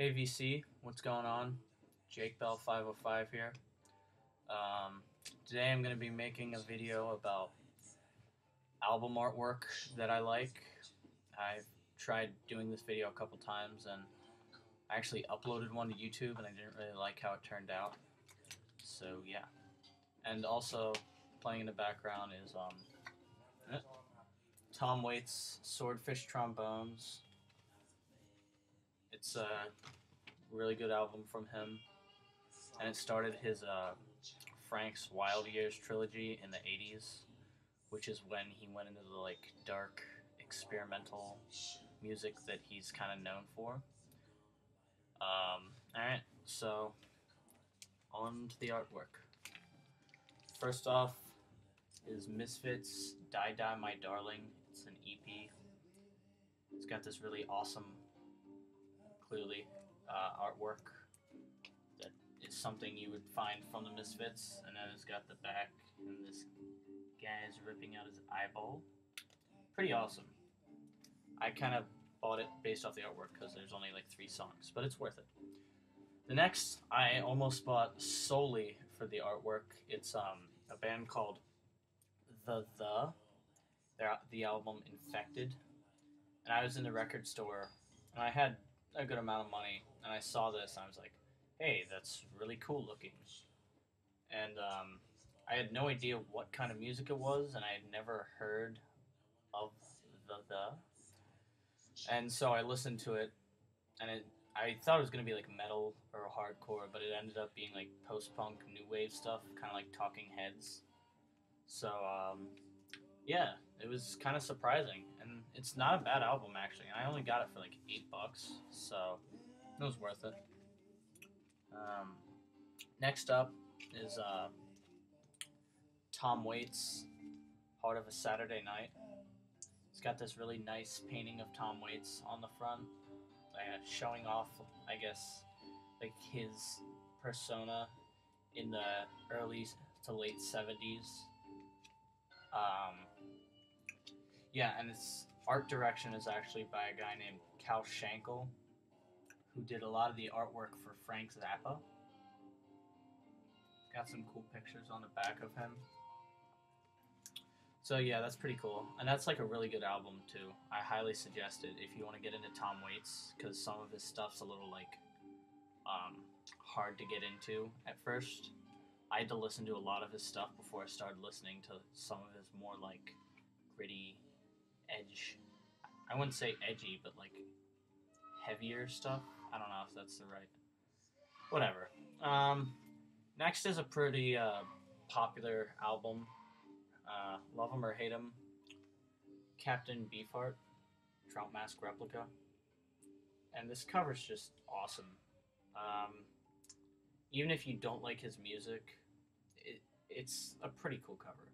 Hey VC, what's going on? Jake Bell 505 here. Um, Today I'm going to be making a video about album artwork that I like. I've tried doing this video a couple times and I actually uploaded one to YouTube and I didn't really like how it turned out. So yeah. And also playing in the background is Tom Waits' Swordfish Trombones. It's a really good album from him and it started his Frank's Wild Years trilogy in the 80s, which is when he went into the like dark experimental music that he's kind of known for. Alright, so on to the artwork. First off is Misfits Die Die My Darling. It's an EP. It's got this really awesome, clearly, artwork that is something you would find from the Misfits, and then it's got the back and this guy is ripping out his eyeball. Pretty awesome. I kind of bought it based off the artwork because there's only like 3 songs, but it's worth it. The next I almost bought solely for the artwork. It's a band called the album Infected, and I was in the record store and I had a good amount of money and I saw this and I was like, hey, that's really cool looking. And I had no idea what kind of music it was, and I had never heard of the. And so I listened to it, and I thought it was gonna be like metal or hardcore, but it ended up being like post-punk, new wave stuff, kind of like Talking Heads. So yeah, it was kind of surprising, and it's not a bad album actually. And I only got it for like $8, so it was worth it. Um, Next up is Tom Waits' Heart of a Saturday Night. It's got this really nice painting of Tom Waits on the front, showing off, I guess, like his persona in the early to late 70s. Um, yeah, and its art direction is actually by a guy named Cal Schenkel, who did a lot of the artwork for Frank Zappa. Got some cool pictures on the back of him. So yeah, that's pretty cool, and that's like a really good album too. I highly suggest it if you want to get into Tom Waits, because some of his stuff's a little like hard to get into at first. I had to listen to a lot of his stuff before I started listening to some of his more like gritty edge. I wouldn't say edgy, but like heavier stuff. I don't know if that's the right. Whatever. Next is a pretty popular album. Love 'em or hate 'em, Captain Beefheart, Trout Mask Replica, and this cover's just awesome. Um, Even if you don't like his music, it's a pretty cool cover.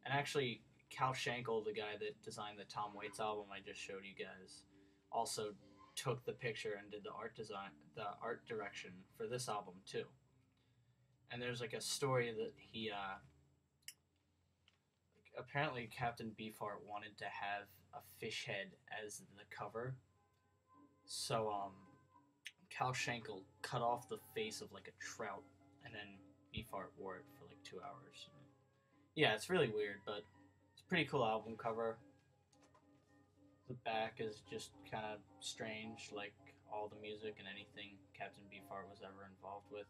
And actually, Cal Schenkel, the guy that designed the Tom Waits album I just showed you guys, also took the picture and did the art design, the art direction for this album too. And there's like a story that he apparently Captain Beefheart wanted to have a fish head as the cover. So Cal Schenkel cut off the face of like a trout, and then Beefheart wore it for like 2 hours. Yeah, it's really weird, but it's a pretty cool album cover. The back is just kind of strange, like all the music and anything Captain Beefheart was ever involved with.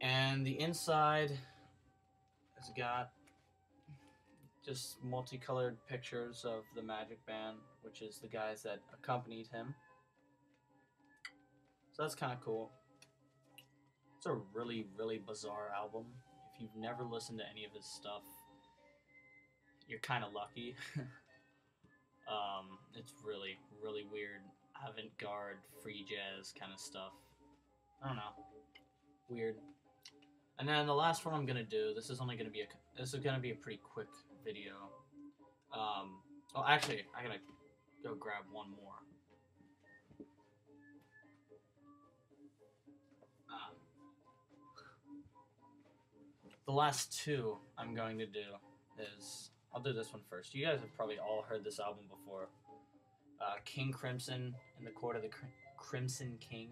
And the inside has got just multicolored pictures of the Magic Band, which is the guys that accompanied him. So that's kind of cool. It's a really, really bizarre album. If you've never listened to any of his stuff, you're kind of lucky. It's really, really weird, avant-garde, free jazz kind of stuff. I don't know, weird. And then the last one I'm gonna do. This is gonna be a pretty quick video. Well, actually, I gotta go grab one more. The last two I'm going to do is I'll do this one first. You guys have probably all heard this album before. King Crimson in the Court of the Crimson King.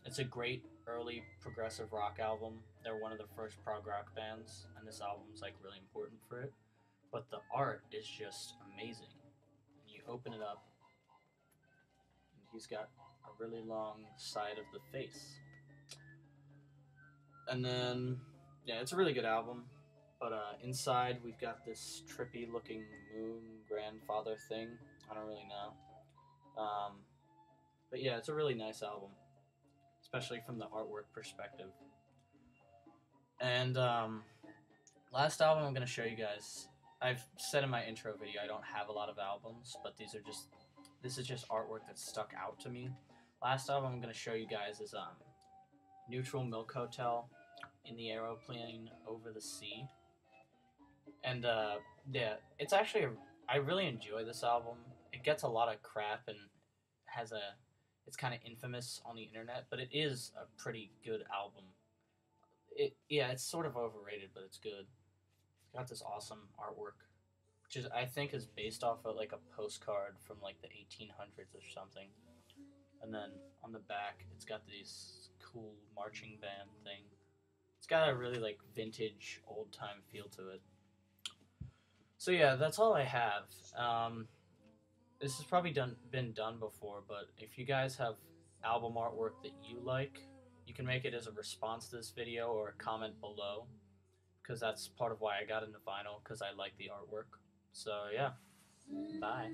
It's a great early progressive rock album. They're one of the first prog rock bands, and this album's like really important for it. But the art is just amazing. You open it up, and he's got a really long side of the face. And then, yeah, it's a really good album. But inside, we've got this trippy looking moon grandfather thing. I don't really know. But yeah, it's a really nice album, especially from the artwork perspective. And last album I'm going to show you guys. I've said in my intro video I don't have a lot of albums, but this is just artwork that stuck out to me. Last album I'm going to show you guys is Neutral Milk Hotel, In the Aeroplane Over the Sea. And yeah, it's actually I really enjoy this album. It gets a lot of crap and it's kind of infamous on the internet, but it is a pretty good album. It's sort of overrated, but it's good. It's got this awesome artwork, which is I think is based off of like a postcard from like the 1800s or something. And then on the back, it's got this cool marching band thing. It's got a really like vintage, old time feel to it. So yeah, that's all I have. This has probably been done before, but if you guys have album artwork that you like, you can make it as a response to this video or comment below, because that's part of why I got into vinyl, because I like the artwork. So yeah, bye.